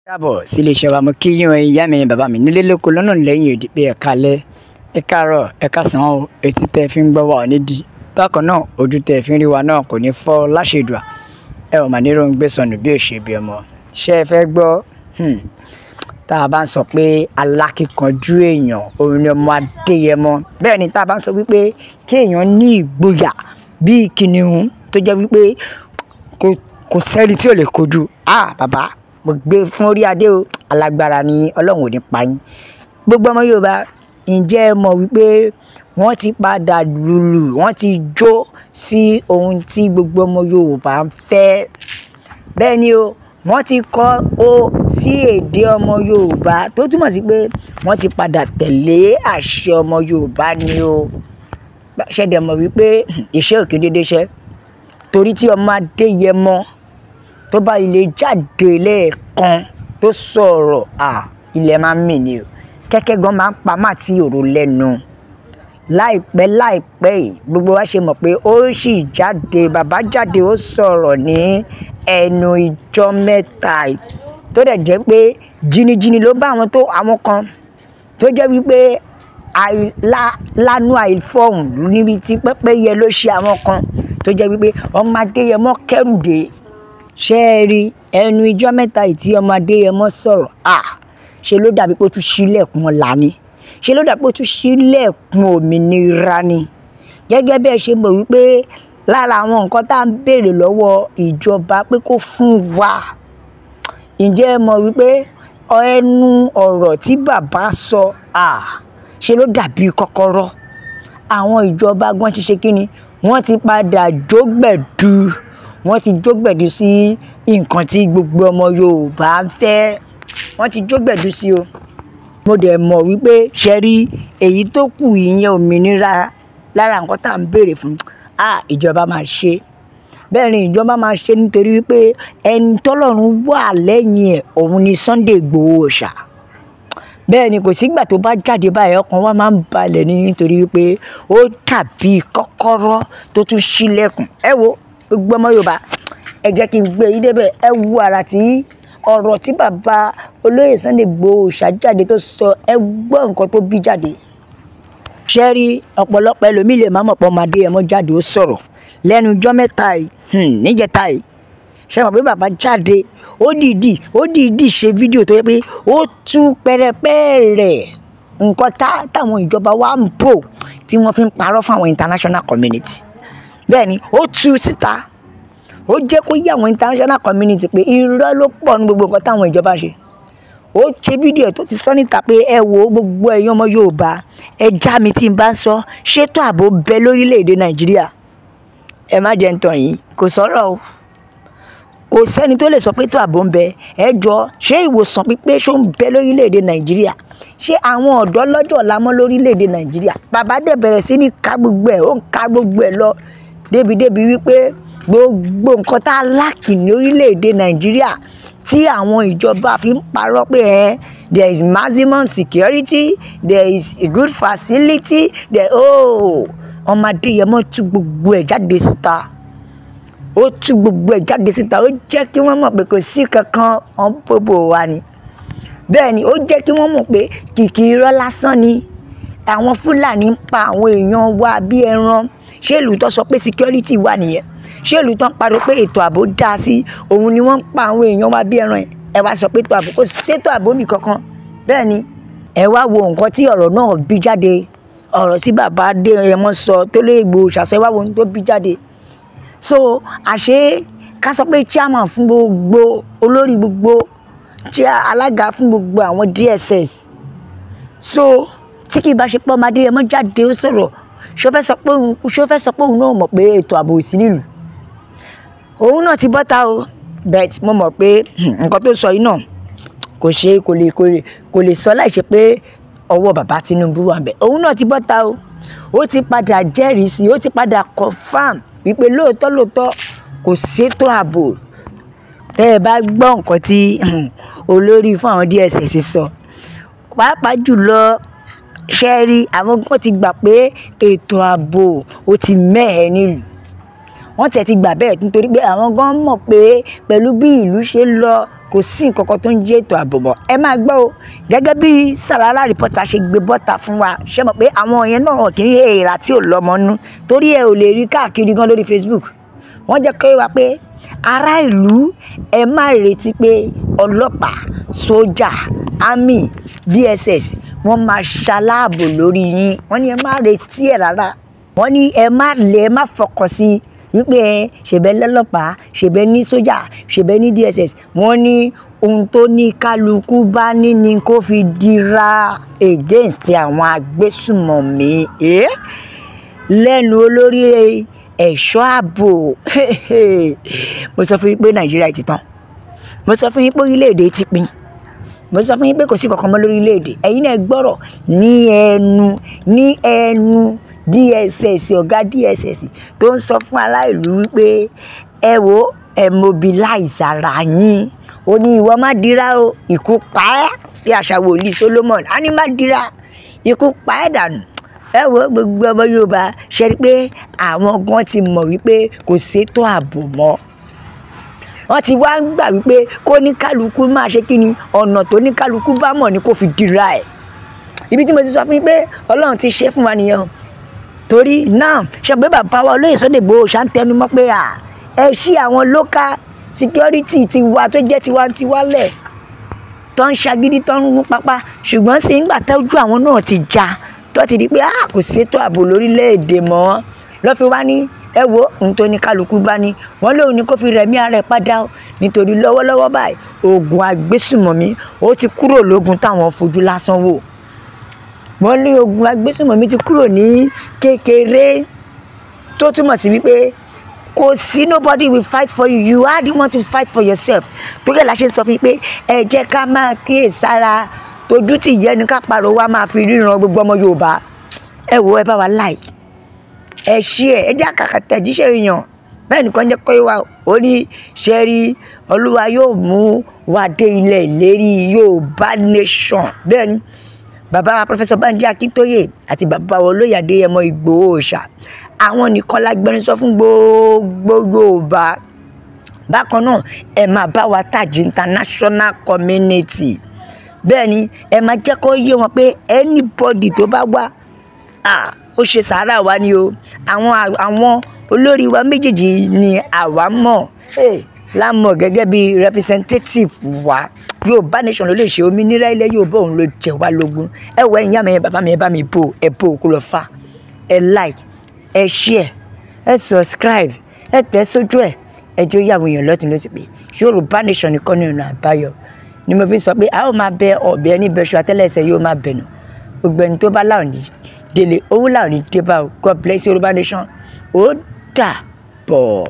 Káàbọ̀ sí iléeṣẹ́ wa, mo kí yín o, ìyá mi bàbá mi nílé lóko lọ́nà lẹ́yìn òdì pé ẹ káalẹ́, ẹ káàárọ̀, ẹ káàsán o, etí tẹ́ fi ń gbọ́ wa ò ní di. Bákan náà ojú tẹ́ fi ń rí wa náà kò ní fọ́ láṣẹ̀dùà. Ẹ ò mà ní ròhun gbé sọnù bí ò ṣe bí ọmọ. Ṣé ẹ fẹ́ gbọ́? Tá a bá ń sọ pé alákíkanjú èèyàn òun ni ọmọ Adéyẹmọ. Bẹ́ẹ̀ ni tá a bá ń sọ wípé kí èèyàn ní ìgboyà bíi kìnìún tó jẹ́ wípé kò sẹ́ni tí ò lè kojú. Bàbá mo gbé fún orí adé o, alágbára ni Ọlọ́run ò ní pa yín. Gbogbo ọmọ Yorùbá, ǹjẹ́ ẹ mọ̀ wípé wọ́n ti padà lùlù, wọ́n ti jó sí ohun tí gbogbo ọmọ Yorùbá ń fẹ́. Bẹ́ẹ̀ ni o, wọ́n ti kọ ó sí èdè ọmọ Yorùbá tó túmọ̀ sí pé wọ́n ti padà tẹ̀lé àṣẹ ọmọ Yorùbá ni o. Ṣé dẹ̀ mọ̀ wípé iṣẹ́ ò kí dédé ṣẹ́? Torí tí ọmọ Adéyẹmọ tó bá ilé jáde lẹ́ẹ̀kan tó sọ̀rọ̀, ilẹ̀ máa ń mì ni o. Kẹ́kẹ́ gan máa ń pa má tí òrò lẹ́nu. Láìpẹ́ yìí gbogbo wa ṣe mọ̀ pé ó sì jáde, bàbá jáde ó sọ̀rọ̀ ní ẹnu ijọ́ mẹ́ta yìí tó dẹ̀ jẹ́ pé jìnnìjìnnì ló bá àwọn kan tó jẹ́ wípé lánú àìfọ̀hùn níbi tí pẹ́pẹ́yẹ ló ṣe àwọn kan tó jẹ́ wípé ọmọ Adéyẹmọ kẹ́rù dé. Ṣé ẹ rí ẹnu ijọ́ mẹ́ta yìí tí ọmọ Adéyẹmọ sọ̀rọ̀? Ṣe ló dàbí pé ó tún ṣílẹ̀kùn ọ̀la ni, ṣe ló dàbí pé ó tún ṣílẹ̀kùn òmìnira ni. Gẹ́gẹ́ bí ẹ ṣe mọ̀ wípé lára àwọn nǹkan tá à ń béèrè lọ́wọ́ ìjọba pé kó fún wa, ǹjẹ́ ẹ mọ̀ wípé ẹnu ọ̀rọ̀ tí bàbá sọ, ṣe ló dàbí kọ́kọ́rọ́. Àwọn ìjọba gan ti ṣe kíni? Wọ́n ti padà jógbẹ̀dú, wọ́n ti jógbẹ̀dú sí nǹkan tí gbogbo ọmọ Yorùbá ń fẹ́. Wọ́n ti jógbẹ̀dú sí o. Mo dẹ̀ mọ̀ wípé ṣe rí èyí tó kù ìyẹn òmìnira lára nǹkan tá à ń béèrè fún, ìjọba máa ṣe. Bẹ́ẹ̀ ni ìjọba máa ṣe nítorí wípé ẹni tọ́lọ́run wà lẹ́yìn ẹ̀ òun ni Sunday Igboho Òòṣà. Bẹ́ẹ̀ ni kò sígbà tó bá jáde báyìí ọkàn wa máa ń balẹ̀ nítorí wípé ó dàbí kọ́kọ́rọ́ tó tún ṣílẹ̀kùn. Ẹ wo gbogbo ọmọ Yorùbá, ẹ jẹ́ kí n gbé yín débẹ̀. Ẹ wo àrà tí ọ̀rọ̀ tí bàbá olóyè Sunday Igboho Òòṣà jáde tó sọ, ẹ gbọ́ nǹkan tó bí jáde. Ṣé rí ọ̀pọ̀lọpọ̀ ẹlòmíì lè má mọ̀ pé ọmọ Adéyẹmọ jáde ó sọ̀rọ̀ lẹ́nu ijọ́ mẹ́ta yìí, níjẹta yìí. Ṣé mọ̀ pé bàbá jáde ó dìídì ṣe fídíò tó yẹ pé ó tú pẹrẹpẹ rẹ̀ nǹkan táwọn ìjọba wa ń bò tí wọ́n fi ń parọ́ fún àwọn international community. Bẹ́ẹ̀ ni ó tú síta, ó jẹ́ kó yé àwọn international community pé irọ́ ló pọ̀ ní gbogbo nǹkan táwọn ìjọba ṣe. Ó ṣe fídíò tó ti sọ níta pé ẹ wo gbogbo ẹ̀yin ọmọ Yorùbá, ẹ já mi tí n bá sọ, ṣètò ààbò bẹ lórílẹ̀‐èdè Nàìjíríà. Ẹ má jẹ́ ń tàn yín, kò sọ̀rọ̀ o. Kò sẹ́ni tó lè sọ pé ètò ààbò ń bẹ. Ẹ jọ ṣé ìwòsàn pípé ṣó ń bẹ lórílẹ̀‐èdè Nàìjíríà? Ṣé àwọn ọ̀dọ́ lọ́jọ́ ọ̀la mọ́ lórílẹ̀‐èdè Nàìjíríà? Bàbá dẹ̀ bẹ̀rẹ̀ sí ní ká gbogbo ẹ̀, ó ń ká gbogbo ẹ̀ lọ débi wípé gbogbo nǹkan tá a láàkì ní orílẹ̀‐èdè Nàìjíríà tí àwọn ìjọba fi ń parọ́ pé there is maximum security, there is a good facility, ọmọ Adéyẹmọ tú gbogbo ẹ̀ jáde síta. Ó tú gbogbo ẹ̀ jáde síta, ó jẹ́ kí wọ́n mọ̀ pé kò sí kankan ọ̀npọ̀bọ̀ wa ni. Bẹ́ẹ̀ ni ó jẹ́ kí wọ́n mọ̀ pé kìkì irọ́ lásán ni àwọn Fúlàní ń pa àwọn èèyàn wa bí ẹran. Ṣé ìlú tó sọ pé security wà nìyẹn? Ṣé ìlú tó ń pariwo pé ètò ààbò dá sí òun ni wọ́n ń pa àwọn èèyàn wa bí ẹran? Ẹ wá sọ pé ètò ààbò, kò sí ètò ààbò mi kankan. Bẹ́ẹ̀ ni ẹ wá wo nǹkan tí ọ̀rọ̀ náà bí jáde, ọ̀rọ̀ tí bàbá Adéyẹmọ sọ tó lé Igboho Òòṣà, ẹ wá wo ohun tó bí jáde. So àṣé ká sọ pé chairman fún gbogbo olórí gbogbo, alága fún gbogbo àwọn DSS. So tí kì í bá ṣe pé ọmọ Adéyẹmọ jáde ó sọ̀rọ̀, ṣó fẹ́ sọ pé òun náà mọ̀ pé ètò ààbò sí nílùú. Òun náà ti bọ́ta o, but mo mọ̀ pé nǹkan tó sọ yìí náà kò lè sọ láì ṣe pé ọwọ́ bàbá Tinubu wà ńbẹ̀. Òun náà ti bọ́ta o, ó ti padà jẹ́rìí sí, ó ti padà confam wípé lóòótọ́ kò ṣètò ààbò. Tẹ́ ẹ bá gbọ́ nǹkan tí olórí fún àwọn DSS sọ, pàápàá jùlọ ṣe rí àwọn kan ti gbà pé ètò ààbò ó ti mẹ́hẹ nílùú. Wọ́n ti gbà bẹ́ẹ̀ nítorí pé àwọn gan mọ̀ pé pẹ̀lú bí ìlú ṣe lọ kò sí nǹkan kan tó ń jẹ́ ètò ààbò mọ́. Ẹ máa gbọ́ o, gẹ́gẹ́ bí Sarara reporter ṣe gbé bọ́ta fún wa, ṣé mọ̀ pé àwọn yẹn náà kì í èèrà tí ò lọ́mọ nú, torí ẹ ò lè rí káàkiri gan lórí Facebook. Wọ́n jẹ́ kó wá pé ará ìlú ẹ má retí pé ọlọ́pàá, sójà, army, DSS wọ́n máa ṣaláàbò lórí yín. Wọ́n ní ẹ má retí ẹ̀ rárá. Wọ́n ní ẹ má fọkàn sí wípé ṣèbẹ́ lọ́lọ́pàá, ṣèbẹ́ ní sójà, ṣèbẹ́ ní DSS. Wọ́n ní ohun tó ní kálukú bá ní ni kó fi dira against àwọn agbésùmọ̀mí. Lẹ́nu olórí ẹ̀ṣọ́ ààbò. Mo sọ fún yín pé Nàìjíríà ti tán. Mo sọ fún yín pé orílẹ̀-èdè ti pín. Mo sọ fún yín pé kò sí kankan mọ́ lórílẹ̀-èdè. Ẹ̀yin náà gbọ́rọ̀ ní ẹnu DSS, ọ̀gá DSS tó ń sọ fún aláìlú wípé ẹ wo ẹ mobilize ara yín. Ó ní ìwọ má dira o, ikú pa ẹ́. Bí àṣà wòlíì Solomon, a ní má dira, ikú pa ẹ́ dànù. Ẹ wo gbogbo ọmọ Yorùbá ṣe rí pé àwọn gan ti mọ̀ wípé kò sétò ààbò mọ́. Wọ́n ti wá ń gbà wípé kó ní kálukú máa ṣe kí ni ọ̀nà tó ní kálukú bá mọ̀ ni kó fi dira ẹ̀. Ibi tí mo ti sọ fún yín pé Ọlọ́run ti ṣe fún wa nìyẹn. Torí náà ṣe pé bàbá wa olóyè Sunday Igboho ṣá ń tẹnu mọ́ pé ẹ ṣí àwọn local security tiwa tó jẹ́ tiwantiwa lẹ̀ tó ń ṣagídí tó ń mú pápá, ṣùgbọ́n sí ń gbà tọ́jú àwọn náà ti já tó ti di pé kò sétò ààbò lórílẹ̀-èdè mọ́. Lọ́ fi wá ní ẹ wo ohun tó ní kálukú bá ní wọ́n lóun ní kó fi rẹ̀mí ara ẹ̀ padà nítorí lọ́wọ́lọ́wọ́ báyìí ogun agbésùmọ̀mí ó ti kúrò lógun táwọn fojú lásán wò. Wọ́n ní ogun agbésùmọ̀mí ti kúrò ní kékeré, tó túmọ̀ sí wípé kò sí nobody will fight for you, you are the one to fight for yourself. Torí ẹ̀ la ṣe sọ fún yín pé ẹ jẹ́ ká máa kíyèsára, tójú tì yẹ ní ká pàrọ̀ wá máa fi ríran gbogbo ọmọ Yorùbá. Ẹ wo ẹ bá wa like, ẹ share, ẹ jẹ́ àkàkà tẹ̀jíṣẹ́ èèyàn. Bẹ́ẹ̀ nìkan jẹ́ kó wá ó ní ṣe rí Olúwa yóò mú wa dé ilẹ̀ ìlérí Yorùbá nation. Bẹ́ẹ̀ ni bàbá wa Professor Banji Akintoye àti bàbá wa olóyè Adéyẹmọ Ìgbòho Òòṣà, àwọn nìkan lágbẹnusọ fún gbogbo Yorùbá. Bákan náà ẹ máa bá wa tàjí international community. Bẹ́ẹ̀ ni ẹ máa jẹ́ kó yé wọn pé anybody tó bá wá ó ṣe sàárà wa ni o. Àwọn olórí wa méjèèjì ni àwa mọ̀ lámọ̀ gẹ́gẹ́ bí representative wa. Yorùbá nation ló lè ṣe òmìnira ilẹ̀ Yorùbá, òun ló jẹ wá lógún. Ẹ wọ ẹ̀yin àmì bàbá mi ẹ bá mi bò ẹ bò kó lọ fà, ẹ like, ẹ share, ẹ subscribe, ẹ tẹ̀ sójú ẹ jẹ́ ó yà àwọn èèyàn lọ́tún lọ́sí pé Yorùbá nation nìkan ní ọ̀nà àbáyọ. Ni mo fi sọ pé a ó máa bẹ ọ̀bẹ ẹni bẹṣu àtẹ́lẹsẹ̀ yóò máa bẹ̀nù. Gbogbo ẹni tó bá láwọn ní délé owó láwọn ní débà. God bless Yorùbá nation. Ó dàbọ̀.